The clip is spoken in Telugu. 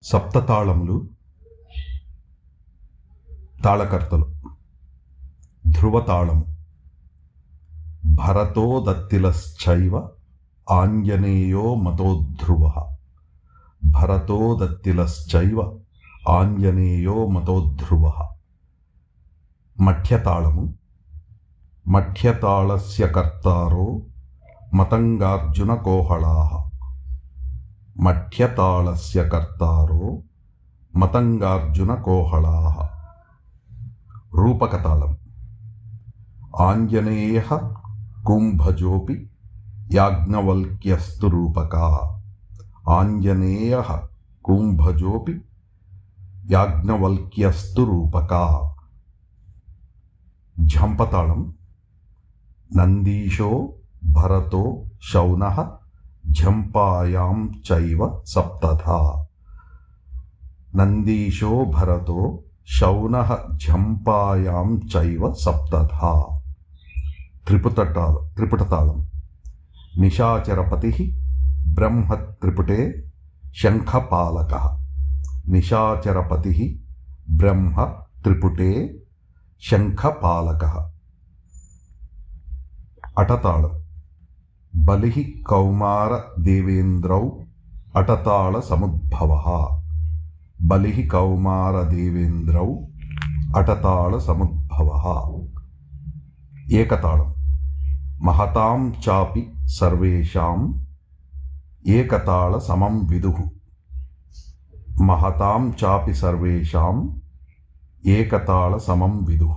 సప్తతాళములు తాళకర్తలు. ధ్రువతాళము భరతో దత్తిలశ్చైవ ఆంజనేయో మతోధ్రువః. భరతో దత్తిలశ్చైవ ఆంజనేయో మతోధ్రువః. మఠ్యతాళము మఠ్యతాళస్య కర్తారో మతంగార్జున కోహళాః. మఠ్యతాళస్య కర్తారో మతంగార్జున కోహళాః. రూపకతాళం ఆంజనేయః కుంభజోపి యాజ్ఞవల్క్యస్తు రూపకా. ఆంజనేయః కుంభజోపి యాజ్ఞవల్క్యస్తు రూపకా. ఝంపతాళం నందీశో భరతో శౌనః ఝంపాయాం చైవ సప్తధా. నందీశో భరతో శౌనః ఝంపాయాం చైవ సప్తధా. త్రిపుటతాళం నిశాచరపతిః బ్రహ్మ త్రిపుటే శంఖపాలకః. నిశాచరపతిః బ్రహ్మ త్రిపుటే శంఖపాలకః. అటతాళం బలిః కౌమార దేవేంద్రౌ అటతాళ సముద్భవః. బలిః కౌమార దేవేంద్రౌ అటతాళ సముద్భవః. ఏకతాళం మహతాం చాపి సర్వేషాం ఏకతాళ సమం విదుః. మహతాం చాపి సర్వేషాం ఏకతాళ సమం విదుః.